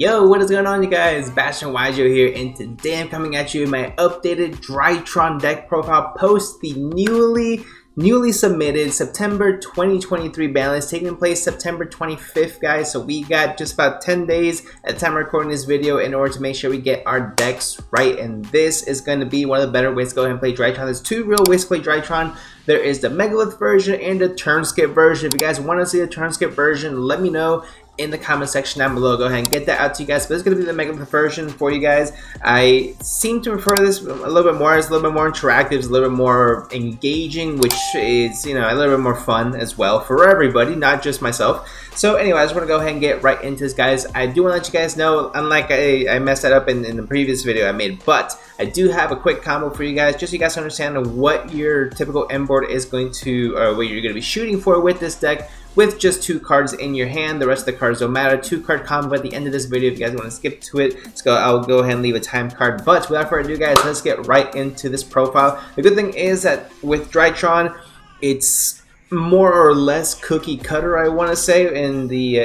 Yo, what is going on, you guys? Bashtianygo here, and today I'm coming at you with my updated Drytron deck profile post the newly submitted September 2023 Banlist taking place September 25th, guys. So we got just about 10 days at the time of recording this video in order to make sure we get our decks right, and this is going to be one of the better ways to go ahead and play Drytron. There's two real ways to play Drytron. There is the Megalith version and the turn skip version. If you guys want to see the turn skip version, let me know in the comment section down below. Go ahead and get that out to you guys. But it's going to be the Megalith version for you guys. I seem to prefer this a little bit more. It's a little bit more interactive. It's a little bit more engaging, which is, you know, a little bit more fun as well for everybody, not just myself. So anyway, I just want to go ahead and get right into this, guys. I do want to let you guys know, unlike I messed that up in the previous video I made, but I do have a quick combo for you guys, just so you guys understand what your typical end board is going to, or what you're going to be shooting for with this deck, with just two cards in your hand. The rest of the cards don't matter. 2-card combo at the end of this video. If you guys want to skip to it, I'll go ahead and leave a time card. But without further ado, guys, let's get right into this profile. The good thing is that with Drytron, it's more or less cookie cutter, I want to say, in the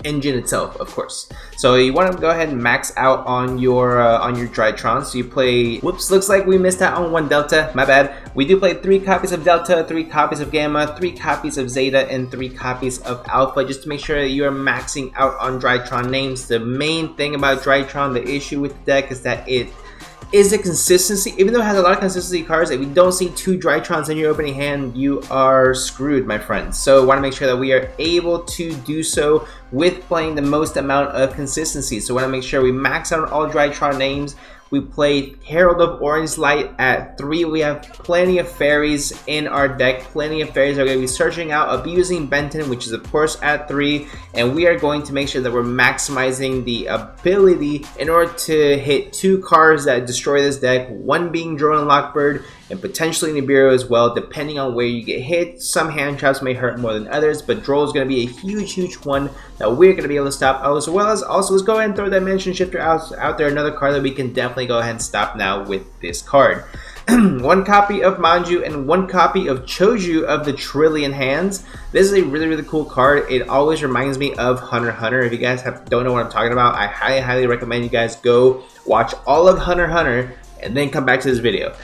engine itself, of course. So you want to go ahead and max out on your Drytron. So you play. Whoops! Looks like we missed out on one Delta. My bad. We do play 3 copies of Delta, 3 copies of Gamma, 3 copies of Zeta, and 3 copies of Alpha, just to make sure that you are maxing out on Drytron names. The main thing about Drytron, the issue with the deck, is that it is the consistency. Even though it has a lot of consistency cards, if you don't see 2 Drytrons in your opening hand, you are screwed, my friends. So want to make sure that we are able to do so with playing the most amount of consistency. So want to make sure we max out on all Drytron names. We play Herald of Orange Light at 3. We have plenty of fairies in our deck. Plenty of fairies are going to be searching out, abusing Benton, which is of course at 3. And we are going to make sure that we're maximizing the ability in order to hit 2 cards that destroy this deck. One being Drone and Lockbird, and potentially Nibiru as well, depending on where you get hit. Some hand traps may hurt more than others, but Droll is going to be a huge one that we're going to be able to stop, as well as also let's go ahead and throw that Dimension Shifter out there, another card that we can definitely go ahead and stop now with this card. 1 copy of Manju and 1 copy of Choju of the Trillion Hands. This is a really cool card. It always reminds me of Hunter x Hunter. If you guys don't know what I'm talking about, I highly recommend you guys go watch all of Hunter x Hunter and then come back to this video.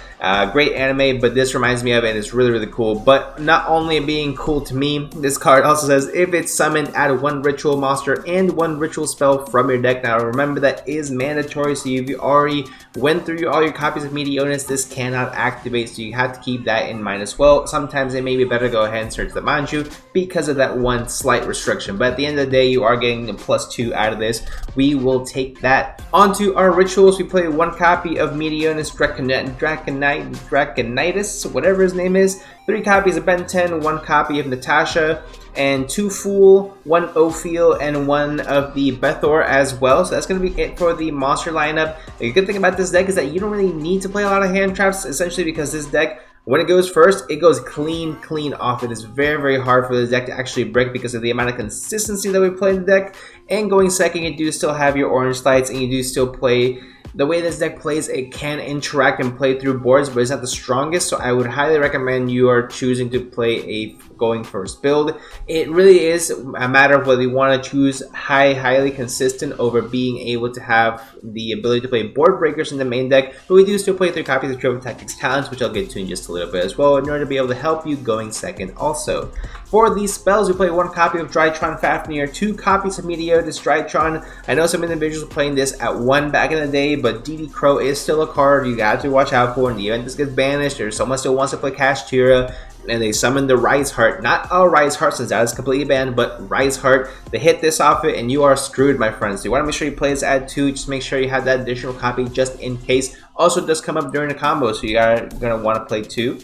Great anime, but this reminds me of it, and it's really cool. But not only being cool to me, this card also says if it's summoned, add 1 ritual monster and 1 ritual spell from your deck. Now remember, that is mandatory, so if you already went through all your copies of Meteonis, this cannot activate, so you have to keep that in mind as well. Sometimes it may be better to go ahead and search the Manju because of that one slight restriction, but at the end of the day, you are getting a +2 out of this. We will take that. Onto our rituals, we play 1 copy of Meteonis Draconitis, whatever his name is, 3 copies of Ben 10, 1 copy of Natasha, and 2 Fool, 1 Ophiel, and 1 of the Bethor as well. So that's going to be it for the monster lineup. The good thing about this deck is that you don't really need to play a lot of hand traps, essentially because this deck, when it goes first, it goes clean off. It is very hard for the deck to actually break because of the amount of consistency that we play in the deck. And going second, you do still have your orange lights, and you do still play. The way this deck plays, it can interact and play through boards, but it's not the strongest, so I would highly recommend you are choosing to play a going first build. It really is a matter of whether you want to choose highly consistent over being able to have the ability to play board breakers in the main deck, but we do still play 3 copies of Triple Tactics Talents, which I'll get to in just a little bit as well, in order to be able to help you going second also. For these spells, we play 1 copy of Drytron Fafnir, 2 copies of Meteoris Drytron. I know some individuals were playing this at 1 back in the day, but DD Crow is still a card you have to watch out for in the event this gets banished, or someone still wants to play Kashtira, and they summon the Rise Heart. Not all Rise Heart, since that is completely banned, but Rise Heart. They hit this off it, and you are screwed, my friends. So you want to make sure you play this at 2. Just make sure you have that additional copy just in case. Also, it does come up during the combo, so you are going to want to play 2.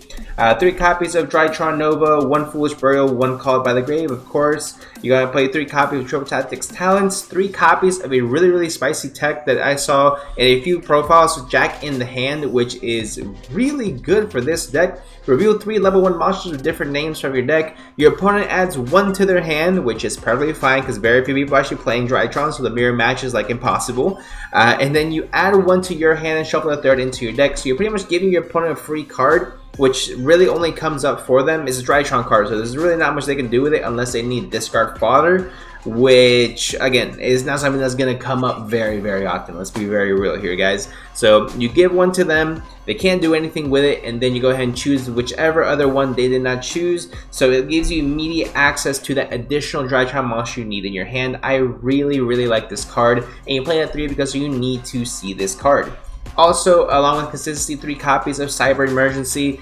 3 copies of Drytron Nova, 1 Foolish Burial, 1 Called by the Grave, of course. You got to play 3 copies of Triple Tactics Talents, 3 copies of a really spicy tech that I saw in a few profiles, Jack in the Hand, which is really good for this deck. Reveal 3 level 1 monsters with different names from your deck. Your opponent adds 1 to their hand, which is perfectly fine because very few people are actually playing Drytron, so the mirror match is like impossible. And then you add 1 to your hand and shuffle a 3rd into your deck. So you're pretty much giving your opponent a free card which really only comes up for them, is a Drytron card. So there's really not much they can do with it unless they need discard fodder, which again is not something that's going to come up very often. Let's be very real here, guys. So you give one to them, they can't do anything with it, and then you go ahead and choose whichever other one they did not choose. So it gives you immediate access to that additional Drytron monster you need in your hand. I really like this card, and you play at 3 because you need to see this card. Also, along with consistency, 3 copies of Cyber Emergency.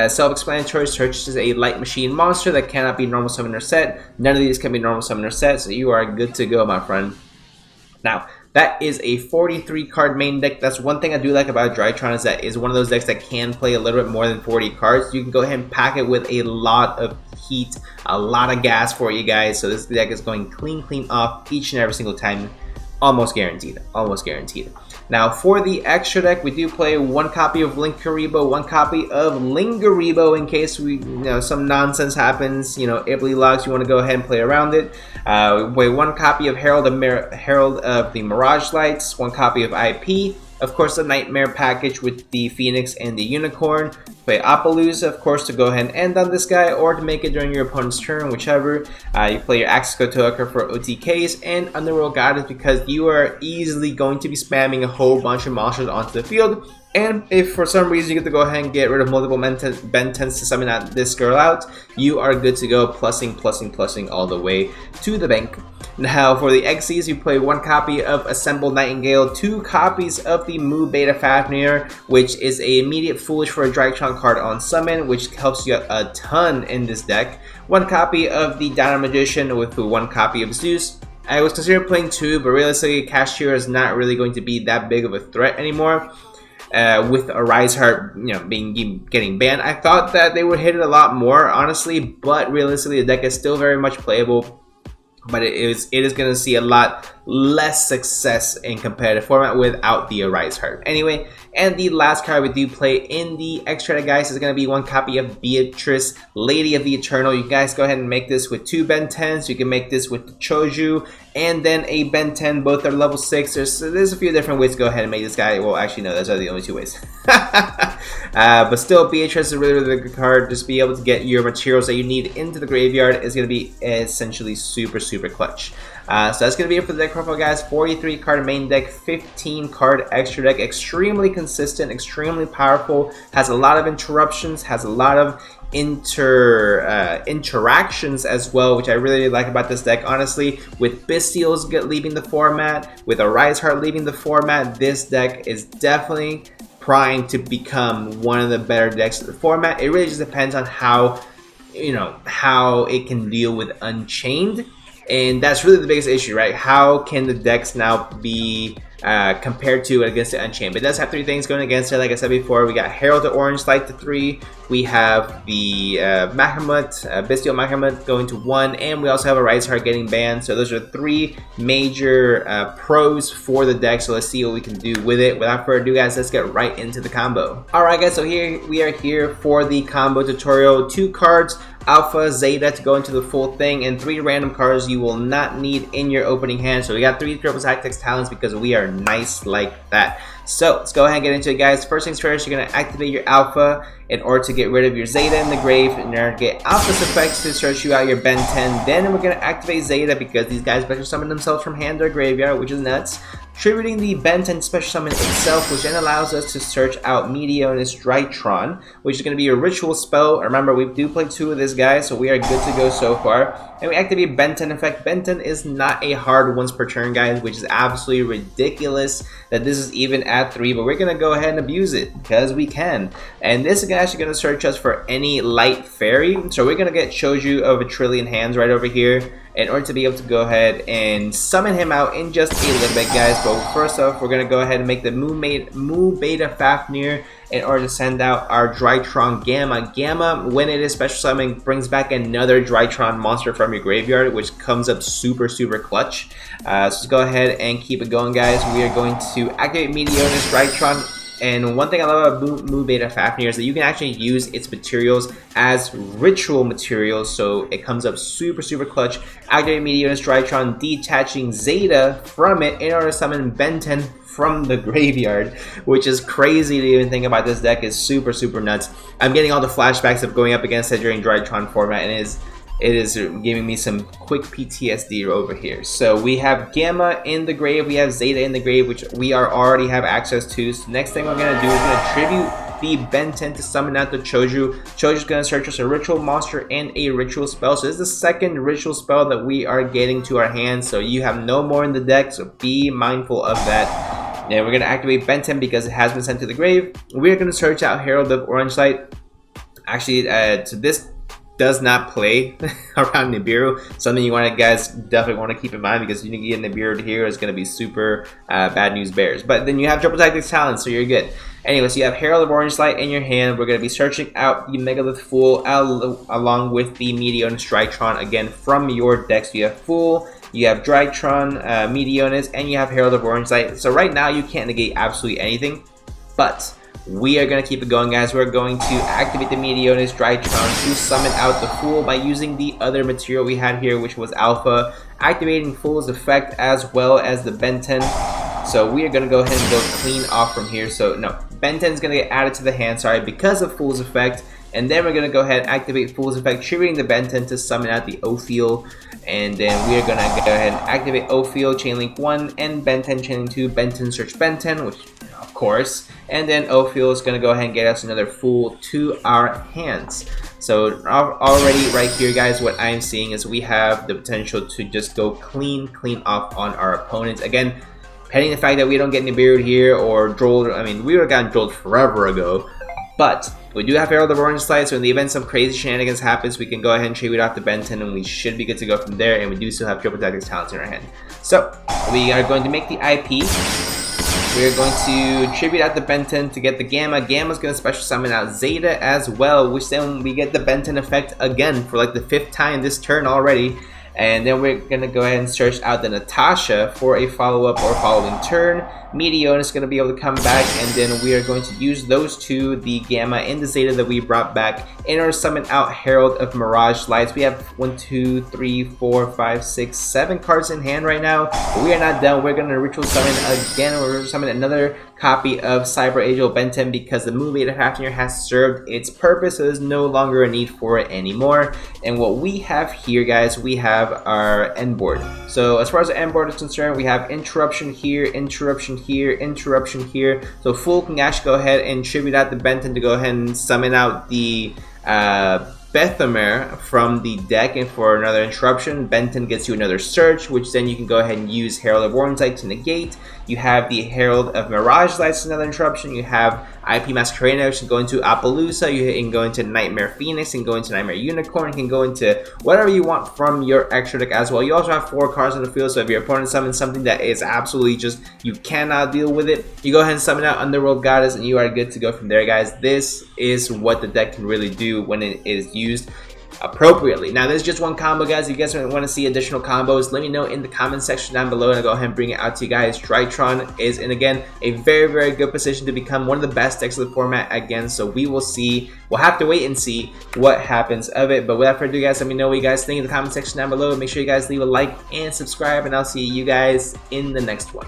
Self-explanatory, searches a light machine monster that cannot be normal summon or set. None of these can be normal summon or set, so you are good to go, my friend. Now, that is a 43 card main deck. That's one thing I do like about Drytron, is that is one of those decks that can play a little bit more than 40 cards. You can go ahead and pack it with a lot of heat, a lot of gas for you guys. So this deck is going clean off each and every single time. Almost guaranteed. Now for the extra deck, we do play 1 copy of Linkuriboh, 1 copy of Linguriboh in case some nonsense happens. Ibly logs, you want to go ahead and play around it. We play 1 copy of Herald of the Mirage Lights, 1 copy of IP. Of course, the Nightmare package with the Phoenix and the Unicorn. Play Apollousa, of course, to go ahead and end on this guy, or to make it during your opponent's turn, whichever. You play your Axis Kotoka for OTKs, and Underworld Goddess because you are easily going to be spamming a whole bunch of monsters onto the field. And if for some reason you get to go ahead and get rid of multiple Ben 10s to summon this girl out, you are good to go, plussing all the way to the bank. Now for the XCs, you play 1 copy of Assembled Nightingale, 2 copies of the Mu Beta Fafnir, which is a immediate Foolish for a Drytron card on summon, which helps you a ton in this deck. 1 copy of the Dino Magician with 1 copy of Zeus. I was considering playing 2, but realistically, Cashier is not really going to be that big of a threat anymore. With Arise Heart, getting banned, I thought that they would hit it a lot more, honestly. But realistically, the deck is still very much playable. But it is going to see a lot less success in competitive format without the Arise Heart. Anyway, and the last card we do play in the extra deck, guys, is going to be 1 copy of Beatrice, Lady of the Eternal. You guys go ahead and make this with 2 Ben 10s. You can make this with the Choju and then a Ben 10. Both are level 6. There's a few different ways to go ahead and make this guy. Well, actually, no, those are the only 2 ways. But still, Beatrice is a really good card. Just be able to get your materials that you need into the graveyard is going to be essentially super clutch. So that's going to be it for the deck profile, guys. 43 card main deck, 15 card extra deck. Extremely consistent, extremely powerful. Has a lot of interruptions, has a lot of interactions as well, which I really like about this deck. Honestly, with Bystials leaving the format, with Arise Heart leaving the format, this deck is definitely primed to become one of the better decks of the format. It really just depends on how it can deal with Unchained. And that's really the biggest issue, right? How can the decks now be compared to against the Unchained? But it does have 3 things going against it. Like I said before, we got Herald of Orange Light to 3. We have the Bestial Mahamut going to 1. And we also have a Rise Heart getting banned. So those are 3 major pros for the deck. So let's see what we can do with it. Without further ado, guys, let's get right into the combo. Alright, guys, so here we are here for the combo tutorial. 2 cards, Alpha, Zeta to go into the full thing, and 3 random cards you will not need in your opening hand. So we got 3 Triple Tactics Talents because we are nice like that. So let's go ahead and get into it, guys. First things first, you're going to activate your Alpha in order to get rid of your Zeta in the grave, in order to get Alpha's effects to search you out your Ben 10. Then we're going to activate Zeta because these guys special summon themselves from hand or graveyard, which is nuts. Tributing the Ben 10 special summon itself, which then allows us to search out Meteonis Drytron, which is going to be a ritual spell. Remember, we do play 2 of this guy, so we are good to go so far. And we activate Ben 10 effect. Ben 10 is not a hard once per turn, guys, which is absolutely ridiculous that this is even at 3, but we're going to go ahead and abuse it because we can. And this is actually going to search us for any light fairy. So we're going to get Choju of a Trillion Hands right over here in order to be able to go ahead and summon him out in just a little bit, guys. But first off, we're going to go ahead and make the Mu Beta Fafnir in order to send out our Drytron Gamma. Gamma, when it is special summoning, brings back another Drytron monster from your graveyard, which comes up super clutch. So let's go ahead and keep it going, guys. We are going to activate Meteonis Drytron And one thing I love about Moo Beta Fafnir is that you can actually use its materials as ritual materials, so it comes up super clutch. Activate Meteorus Drytron, detaching Zeta from it in order to summon Ben 10 from the graveyard, which is crazy to even think about. This deck is super nuts. I'm getting all the flashbacks of going up against it during Drytron format, and it is giving me some quick PTSD over here. So we have Gamma in the grave, we have Zeta in the grave, which we already have access to. So next thing we're gonna do is gonna tribute the Ben 10 to summon out the Choju. Choju's gonna search us a ritual monster and a ritual spell. So this is the second ritual spell that we are getting to our hands. So you have no more in the deck, so be mindful of that. Then we're gonna activate Ben 10 because it has been sent to the grave. We're gonna search out Herald of Orange Light. Actually, so this does not play around Nibiru. Something you guys definitely want to keep in mind, because you can get Nibiru here is going to be super bad news bears. But then you have Triple Tactics Talent, so you're good. Anyway, so you have Herald of Orange Light in your hand. We're going to be searching out the Megalith Fool along with the Meteorus Drytron again from your decks. So you have Fool, you have Drytron, Meteorus, and you have Herald of Orange Light. So right now you can't negate absolutely anything, but we are going to keep it going, guys. We're going to activate the Meteorus Drytron to summon out the Fool by using the other material we had here, which was Alpha, activating Fool's effect as well as the Ben 10. So we are going to go ahead and go clean off from here. So no, Ben 10 is going to get added to the hand, sorry, because of Fool's effect. And then we're going to go ahead and activate Fool's effect, triggering the Ben 10 to summon out the Ophiel. And then we are going to go ahead and activate Ophiel, Chainlink 1, and Ben 10, Chainlink 2, Ben 10, search Ben 10, which of course. And then Ophiel is going to go ahead and get us another Fool to our hands. So already right here, guys, what I'm seeing is we have the potential to just go clean off on our opponents. Again, pending the fact that we don't get Nibiru here or Drolled. I mean, we would have gotten Drolled forever ago. But we do have Herald of Orange Light, so in the event some crazy shenanigans happens, we can go ahead and tribute out the Ben 10, and we should be good to go from there. And we do still have Triple Tactics Talents in our hand. So we are going to make the IP. We're going to tribute out the Ben 10 to get the Gamma. Gamma's going to special summon out Zeta as well, which then we get the Ben 10 effect again for like the 5th time this turn already. And then we're going to go ahead and search out the Natasha for a follow-up or following turn. Meteor is going to be able to come back, and then we are going to use those two, the Gamma and the Zeta that we brought back, in order to summon out Herald of Mirage Lights. We have 1, 2, 3, 4, 5, 6, 7 cards in hand right now, but we are not done. We're going to ritual summon again. We're going to summon another copy of Cyber Angel Ben 10 because the Moo Beta Fafnir has served its purpose, so there's no longer a need for it anymore. And what we have here, guys, we have our end board. So as far as the end board is concerned, we have Interruption here, Interruption here, Interruption here. So Fool can actually go ahead and tribute out the Ben 10 to go ahead and summon out the Bethamer from the deck, and for another interruption, Ben 10 gets you another search, which then you can go ahead and use Herald of Orange Light to negate. You have the Herald of Mirage Lights, another interruption. You have IP Masquerade, which can go into Appaloosa. You can go into Nightmare Phoenix, and go into Nightmare Unicorn. You can go into whatever you want from your extra deck as well. You also have 4 cards on the field, so if your opponent summons something that is absolutely just, you cannot deal with it, you go ahead and summon out Underworld Goddess, and you are good to go from there, guys. This is what the deck can really do when it is used appropriately. Now, there's just one combo, guys. If you guys want to see additional combos, let me know in the comment section down below, and I'll go ahead and bring it out to you guys. Drytron is in, again, a very good position to become one of the best decks of the format again, so we will see. We'll have to wait and see what happens of it. But without further ado, guys, let me know what you guys think in the comment section down below. Make sure you guys leave a like and subscribe, and I'll see you guys in the next one.